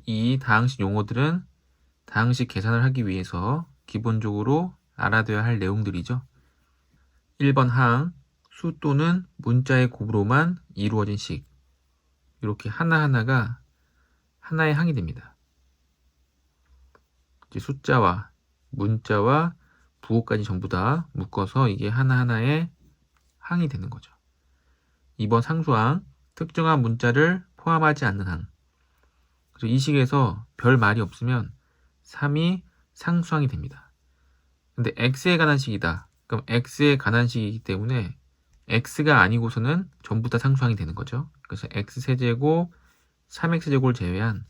이 다항식 용어들은 다항식 계산을 하기 위해서 기본적으로 알아둬야 할 내용들이죠. 1번 항, 수 또는 문자의 곱으로만 이루어진 식. 이렇게 하나하나가 하나의 항이 됩니다. 이제 숫자와 문자와 부호까지 전부 다 묶어서 이게 하나하나의 항이 되는 거죠. 2번 상수항, 특정한 문자를 포함하지 않는 항. 그래서 이 식에서 별 말이 없으면 3이 상수항이 됩니다. 근데 x에 관한 식이다. 그럼 x에 관한 식이기 때문에 x가 아니고서는 전부 다 상수항이 되는 거죠. 그래서 x세제곱 3x제곱을 제외한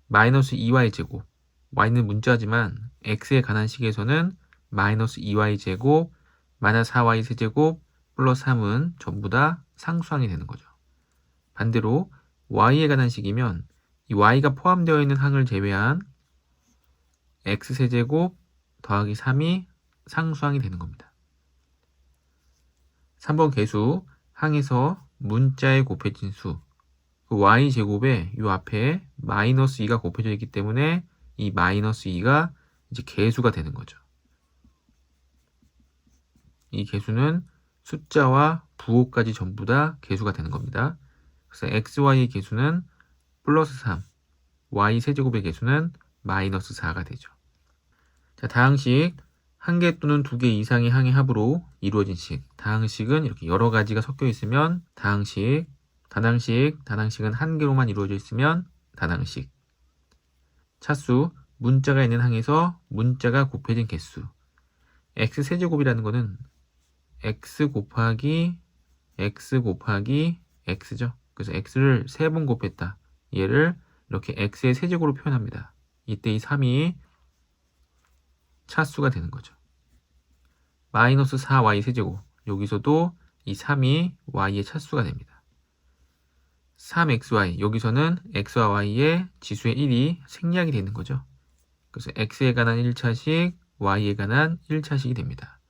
마이너스 2y제곱, y는 문자지만 x에 관한 식에서는 마이너스 2y제곱, 마이너스 4y세제곱 플러스 3은 전부 다 상수항이 되는 거죠. 반대로 y에 관한 식이면 이 y가 포함되어 있는 항을 제외한 x세제곱 더하기 3이 상수항이 되는 겁니다. 3번 계수, 항에서 문자에 곱해진 수, 그 y제곱에 이 앞에 마이너스 2가 곱해져 있기 때문에 이 마이너스 2가 이제 계수가 되는 거죠. 이 계수는 숫자와 부호까지 전부 다 계수가 되는 겁니다. 그래서 xy의 계수는 플러스 3, y 세제곱의 계수는 마이너스 4가 되죠. 자, 다항식, 한 개 또는 두 개 이상의 항의 합으로 이루어진 식. 다항식은 이렇게 여러 가지가 섞여 있으면 다항식, 단항식은 한 개로만 이루어져 있으면 단항식. 차수, 문자가 있는 항에서 문자가 곱해진 개수. x세제곱이라는 거는 x 곱하기 x죠. 그래서 x를 3번 곱했다. 얘를 이렇게 x의 세제곱으로 표현합니다. 이때 이 3이 차수가 되는 거죠. 마이너스 4y 세제곱. 여기서도 이 3이 y의 차수가 됩니다. 3xy. 여기서는 x와 y의 지수의 1이 생략이 되는 거죠. 그래서 x에 관한 1차식, y에 관한 1차식이 됩니다.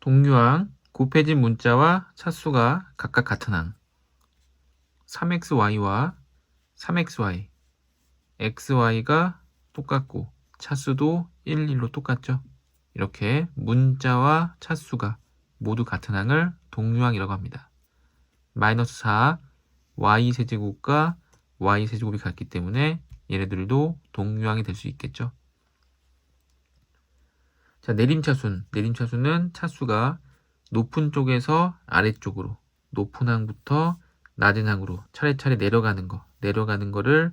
동류항, 곱해진 문자와 차수가 각각 같은 항. 3xy와 3xy, xy가 똑같고 차수도 1, 1로 똑같죠. 이렇게 문자와 차수가 모두 같은 항을 동류항이라고 합니다. 마이너스 4, y세제곱과 y세제곱이 같기 때문에 얘네들도 동류항이 될 수 있겠죠. 자, 내림차수는 차수가 높은 쪽에서 아래쪽으로, 높은 항부터 낮은 항으로 차례차례 내려가는 거를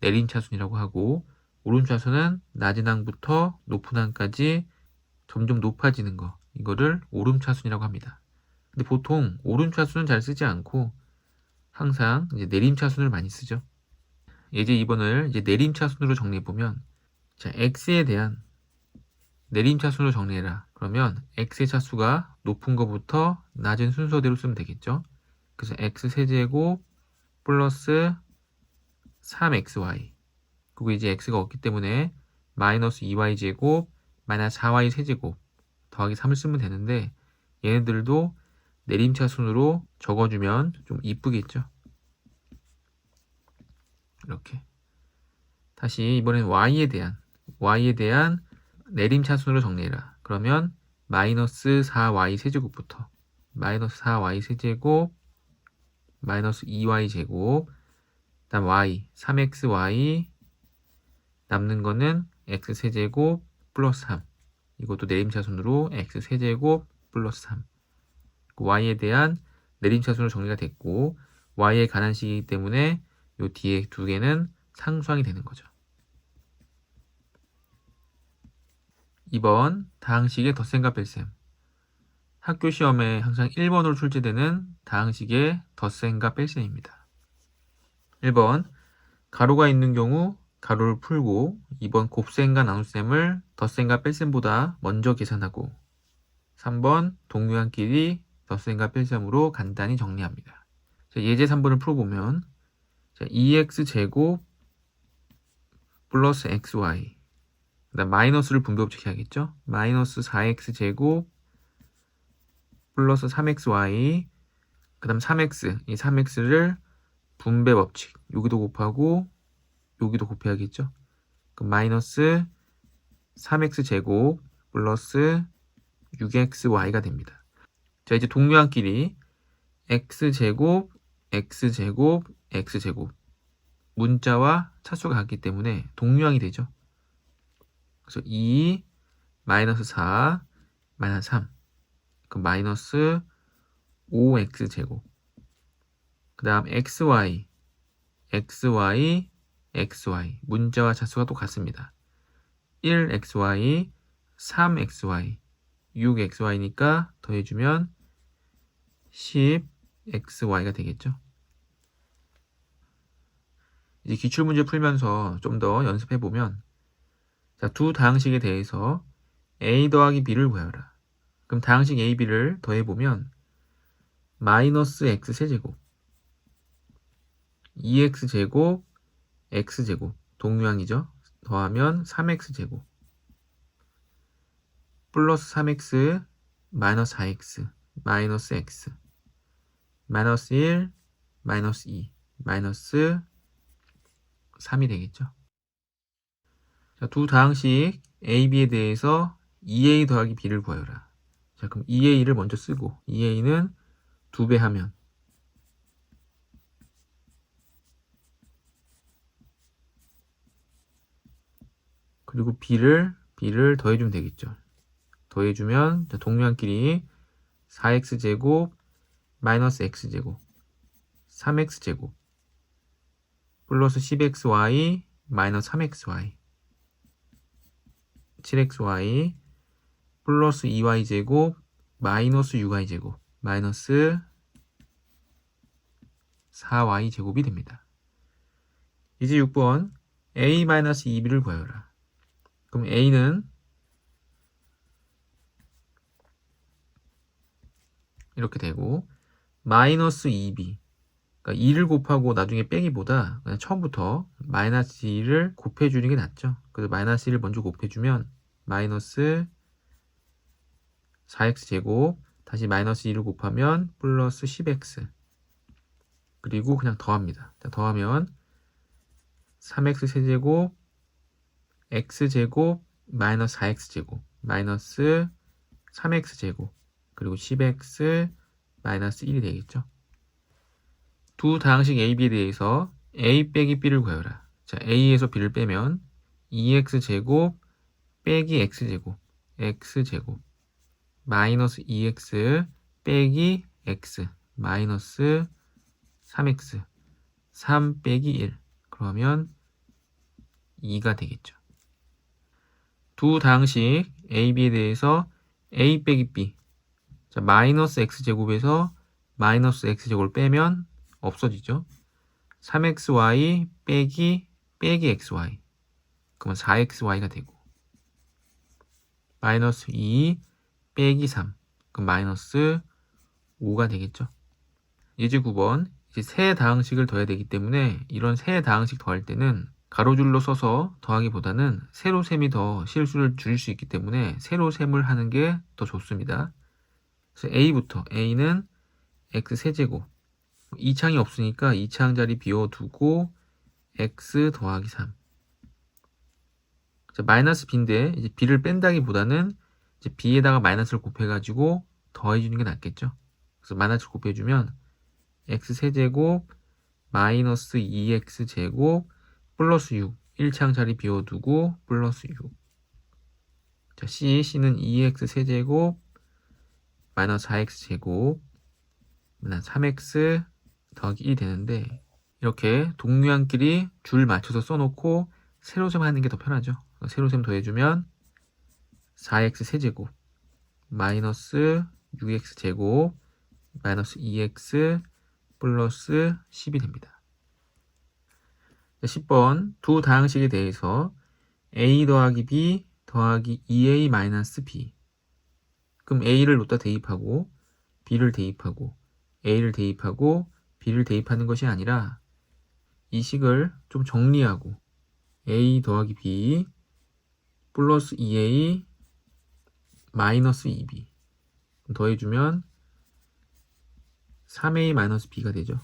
내림차순이라고 하고, 오름차수는 낮은 항부터 높은 항까지 점점 높아지는 거, 이거를 오름차순이라고 합니다. 근데 보통 오름차수는 잘 쓰지 않고 항상 이제 내림차순을 많이 쓰죠. 예제 2번을 이제 내림차순으로 정리해 보면, 자, x에 대한 내림차순으로 정리해라. 그러면 x의 차수가 높은 것부터 낮은 순서대로 쓰면 되겠죠. 그래서 x세제곱 플러스 3xy, 그리고 이제 x가 없기 때문에 마이너스 2y제곱 마이너스 4y 세제곱 더하기 3을 쓰면 되는데, 얘네들도 내림차순으로 적어주면 좀 이쁘겠죠. 이렇게. 다시 이번엔 y에 대한 내림차순으로 정리해라. 그러면 마이너스 4y 세제곱부터 마이너스 4y 세제곱 마이너스 2y 제곱, 다음 y 3xy, 남는 거는 x 세제곱 플러스 3, 이것도 내림차순으로 x 세제곱 플러스 3. y에 대한 내림차순으로 정리가 됐고, y에 관한 식이기 때문에 요 뒤에 두 개는 상수항이 되는 거죠. 2번 다항식의 덧셈과 뺄셈. 학교 시험에 항상 1번으로 출제되는 다항식의 덧셈과 뺄셈입니다. 1번, 가로가 있는 경우 가로를 풀고 2번 곱셈과 나눗셈을 덧셈과 뺄셈보다 먼저 계산하고, 3번 동류항끼리 덧셈과 뺄셈으로 간단히 정리합니다. 자, 예제 3번을 풀어보면, 자, 2x제곱 플러스 xy, 그다음 마이너스를 분배법칙 해야겠죠. 마이너스 4x제곱 플러스 3xy, 그 다음 3x, 이 3x를 분배법칙, 여기도 곱하고 여기도 곱해야겠죠. 그럼 마이너스 3x제곱 플러스 6xy가 됩니다. 자, 이제 동류항끼리 x제곱, x제곱, x제곱 문자와 차수가 같기 때문에 동류항이 되죠. 그래서 2, 마이너스 4, 마이너스 3 그럼 마이너스 5x제곱 그 다음 xy, xy, xy 문자와 차수가 똑같습니다. 1xy, 3xy, 6xy니까 더해주면 10xy가 되겠죠. 이제 기출문제 풀면서 좀 더 연습해보면 자, 두 다항식에 대해서 a 더하기 b를 구하라. 그럼 다항식 a, b를 더해보면 마이너스 x세제곱 2x제곱 x제곱 동류항이죠. 더하면 3x제곱 플러스 3x 마이너스 4x 마이너스 x 마이너스 1 마이너스 2 마이너스 3이 되겠죠. 자, 두 다항식 a, b에 대해서 2a 더하기 b를 구하여라. 자, 그럼 2a를 먼저 쓰고 2a는 2배 하면 그리고 b를 더해주면 되겠죠. 더해주면 동류항끼리 4x제곱 마이너스 x제곱 3x제곱 플러스 10xy 마이너스 3xy 7xy 플러스 2y제곱 마이너스 6y제곱 마이너스 4y제곱이 됩니다. 이제 6번 a-2b를 구하여라. 그럼 a는 이렇게 되고 마이너스 2b 그러니까 2를 곱하고 나중에 빼기보다 그냥 처음부터 마이너스 2를 곱해주는 게 낫죠. 그래서 마이너스 1을 먼저 곱해주면 마이너스 4x제곱 다시 마이너스 2를 곱하면 플러스 10x 그리고 그냥 더합니다. 자, 더하면 3x 세제곱 x제곱 마이너스 4x제곱 마이너스 3x제곱 그리고 10x 마이너스 1이 되겠죠. 두 다항식 a, b에 대해서 a 빼기 b를 구하여라. 자, a에서 b를 빼면 2x제곱 빼기 x제곱 x제곱 마이너스 2x 빼기 x 마이너스 3x 3 빼기 1 그러면 2가 되겠죠. 두 다항식 a, b에 대해서 a 빼기 b 자, 마이너스 x제곱에서 마이너스 x제곱을 빼면 없어지죠. 3xy 빼기 xy 그러면 4xy가 되고 마이너스 2 빼기 3 그럼 마이너스 5가 되겠죠. 예제 9번 이제 세 다항식을 더해야 되기 때문에 이런 세 다항식 더할 때는 가로줄로 써서 더하기보다는 세로셈이 더 실수를 줄일 수 있기 때문에 세로셈을 하는 게 더 좋습니다. 그래서 a부터 a는 x세제곱 2창이 없으니까 2창 자리 비워두고 x 더하기 3 자, 마이너스 b인데 이제 b를 뺀다기보다는 이제 b에다가 마이너스를 곱해가지고 더해주는 게 낫겠죠. 그래서 마이너스 곱해주면 x세제곱 마이너스 2x제곱 플러스 6 1창 자리 비워두고 플러스 6 자, c는 2x세제곱 마이너스 4x제곱 3x 더하기 1이 되는데 이렇게 동류항끼리 줄 맞춰서 써놓고 세로셈 하는 게 더 편하죠. 세로셈 더해주면 4x 세제곱 마이너스 6x 제곱 마이너스 2x 플러스 10이 됩니다. 10번 두 다항식에 대해서 a 더하기 b 더하기 2a 마이너스 b 그럼 a를 놓다 대입하고 b를 대입하고 a를 대입하고 b를 대입하는 것이 아니라 이 식을 좀 정리하고 a 더하기 b 플러스 2a 마이너스 2b 더해주면 3a 마이너스 b가 되죠.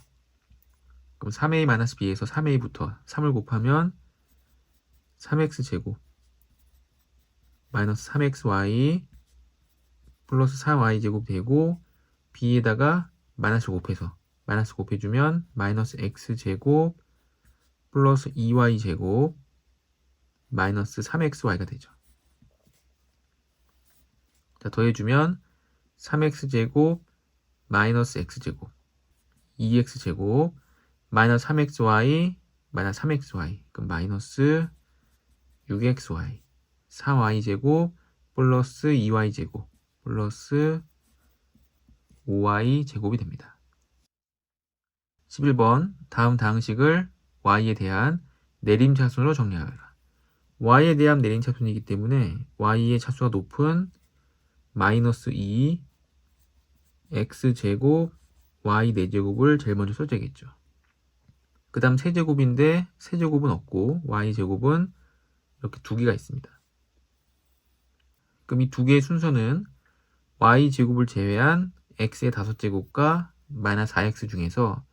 그럼 3a 마이너스 b에서 3a부터 3을 곱하면 3x제곱 마이너스 3xy 플러스 4y제곱 되고 b에다가 마이너스 곱해서 마이너스 곱해주면 마이너스 x제곱 플러스 2y제곱 마이너스 3xy가 되죠. 자, 더해주면 3x제곱 마이너스 x제곱 2x제곱 마이너스 3xy 마이너스 3xy 그럼 마이너스 6xy 4y제곱 플러스 2y제곱 플러스 5y제곱이 됩니다. 11번 다음 다항식을 y에 대한 내림차순으로 정리하여라. y에 대한 내림차순이기 때문에 y의 차수가 높은 마이너스 2 x제곱 y 4제곱을 제일 먼저 써줘야겠죠. 그 다음 세제곱인데 세제곱은 없고 y제곱은 이렇게 두 개가 있습니다. 그럼 이 두 개의 순서는 y제곱을 제외한 x의 5제곱과 마이너스 4x 중에서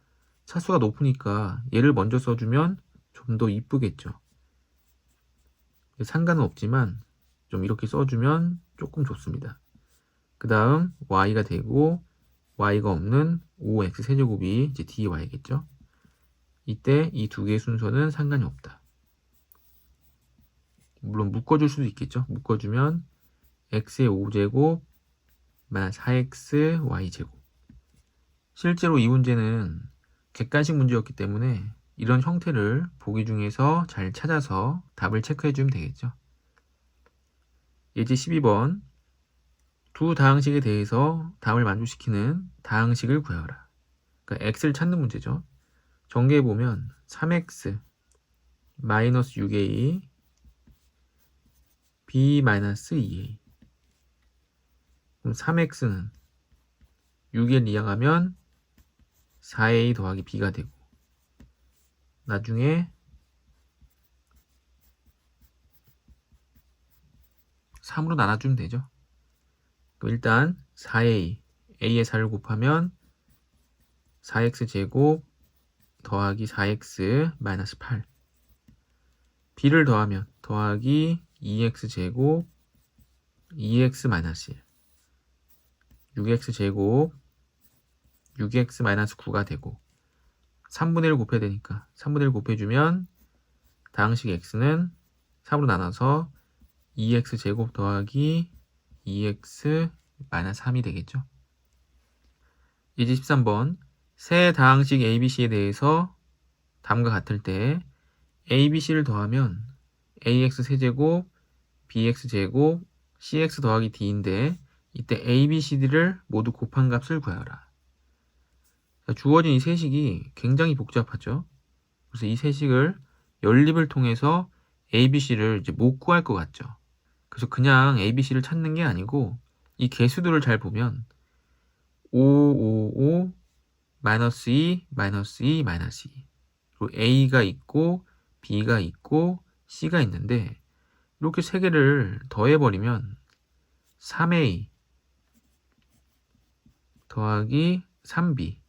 차수가 높으니까 얘를 먼저 써주면 좀 더 이쁘겠죠. 상관은 없지만 좀 이렇게 써주면 조금 좋습니다. 그 다음 y가 되고 y가 없는 5x 세제곱이 이제 dy겠죠. 이때 이 두 개의 순서는 상관이 없다. 물론 묶어줄 수도 있겠죠. 묶어주면 x의 5제곱 마이너스 4x y제곱. 실제로 이 문제는 객관식 문제였기 때문에 이런 형태를 보기 중에서 잘 찾아서 답을 체크해주면 되겠죠. 예제 12번 두 다항식에 대해서 답을 만족시키는 다항식을 구하라. 그러니까 x를 찾는 문제죠. 전개해보면 3x 마이너스 6a b 마이너스 2a 그럼 3x는 6에 이항하면 4a 더하기 b가 되고 나중에 3으로 나눠주면 되죠. 그럼 일단 4a, a의 4를 곱하면 4x제곱 더하기 4x 마이너스 8 b를 더하면 더하기 2x제곱 2x 마이너스 1 6x제곱 6x 마이너스 9가 되고 3분의 1 곱해야 되니까 3분의 1 곱해주면 다항식 x는 3으로 나눠서 2x제곱 더하기 2x 마이너스 3이 되겠죠. 예제 13번 세 다항식 ABC에 대해서 다음과 같을 때 ABC를 더하면 AX 세제곱 BX제곱 CX 더하기 D인데 이때 ABCD를 모두 곱한 값을 구하라. 주어진 이 세식이 굉장히 복잡하죠. 그래서 이 세식을 연립을 통해서 ABC를 이제 못 구할 것 같죠. 그래서 그냥 ABC를 찾는 게 아니고 이 개수들을 잘 보면 5, 5, 5, 마이너스 2, 마이너스 2, 마이너스 2 그리고 A가 있고 B가 있고 C가 있는데 이렇게 세 개를 더해버리면 3A 더하기 3B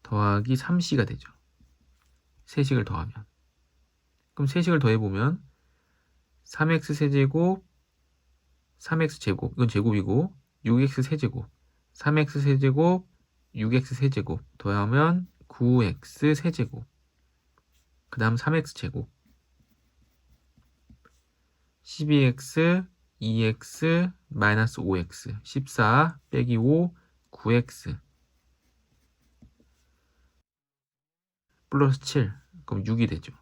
더하기 3C가 되죠. 세식을 더하면. 그럼 세식을 더해보면 3x 세제곱 3x 제곱 이건 제곱이고 6x 세제곱 3x 세제곱 6x 세제곱 더하면 9x 세제곱 그 다음 3x 제곱 12x 2x 마이너스 5x 14 빼기 5 9x 플러스 7 그럼 6이 되죠.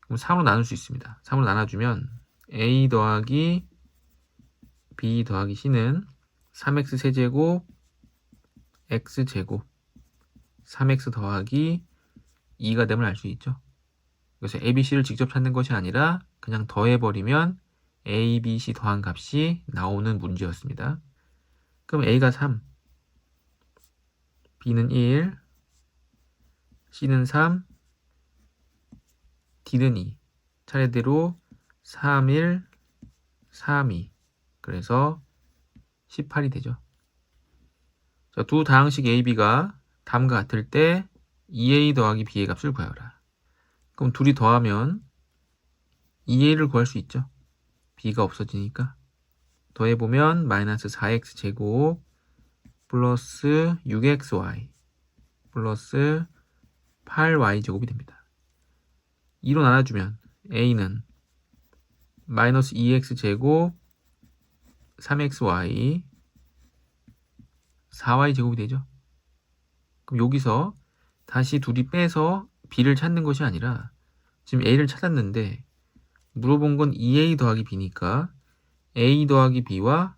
그럼 3으로 나눌 수 있습니다. 3으로 나눠주면 a 더하기 b 더하기 c는 3x 세제곱 x제곱 3x 더하기 2가 됨을 알 수 있죠. 그래서 ABC를 직접 찾는 것이 아니라 그냥 더해버리면 A, B, C 더한 값이 나오는 문제였습니다. 그럼 A가 3, B는 1, C는 3, D는 2. 차례대로 3, 1, 3, 2. 그래서 18이 되죠. 자, 두 다항식 A, B가 다음과 같을 때 2A 더하기 B의 값을 구하여라. 그럼 둘이 더하면 2a를 구할 수 있죠. b가 없어지니까. 더해보면 마이너스 4x제곱 플러스 6xy 플러스 8y제곱이 됩니다. 2로 나눠주면 a는 마이너스 2x제곱 3xy 4y제곱이 되죠. 그럼 여기서 다시 둘이 빼서 b를 찾는 것이 아니라 지금 a를 찾았는데 물어본 건 2a 더하기 b니까 a 더하기 b와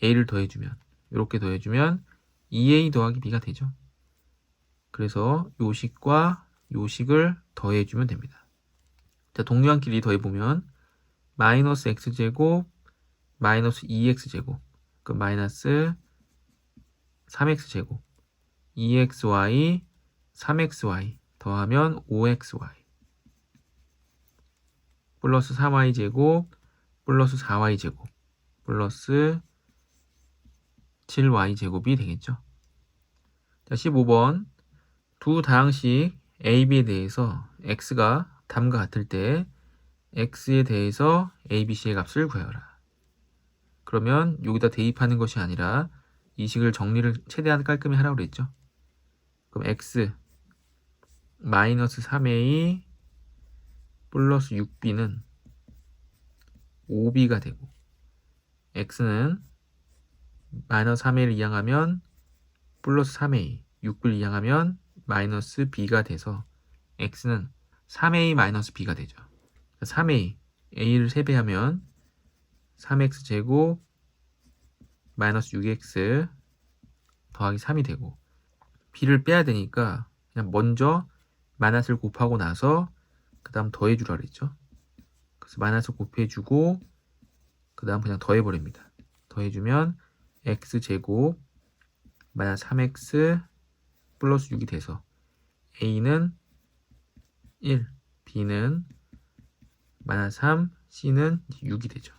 a를 더해주면 이렇게 더해주면 2a 더하기 b가 되죠. 그래서 요식과 요식을 더해주면 됩니다. 자, 동류한끼리 더해보면 마이너스 x제곱 마이너스 2x제곱 그 마이너스 3x제곱 2xy 3xy 더하면 5xy 플러스 3y제곱 플러스 4y제곱 플러스 7y제곱이 되겠죠. 자, 15번 두 다항식 a, b에 대해서 x가 담과 같을 때 x에 대해서 a, b, c의 값을 구하여라. 그러면 여기다 대입하는 것이 아니라 이 식을 정리를 최대한 깔끔히 하라고 그랬죠. 그럼 x 마이너스 3a 플러스 6b는 5b가 되고 x는 마이너스 3a를 이항하면 플러스 3a 6b를 이항하면 마이너스 b가 돼서 x는 3a 마이너스 b가 되죠. 3a a를 3배하면 3x제곱 마이너스 6x 더하기 3이 되고 b를 빼야 되니까 그냥 먼저 마이너스를 곱하고 나서 그 다음 더해주라 그랬죠. 그래서 마이너스 곱해주고 그 다음 그냥 더해버립니다. 더해주면 x제곱 마이너스 3x 플러스 6이 돼서 a는 1, b는 마이너스 3, c는 6이 되죠.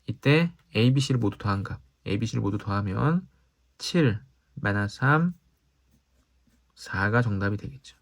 이때 a, b, c를 모두 더한 값 a, b, c를 모두 더하면 7, 마이너스 3, 4가 정답이 되겠죠.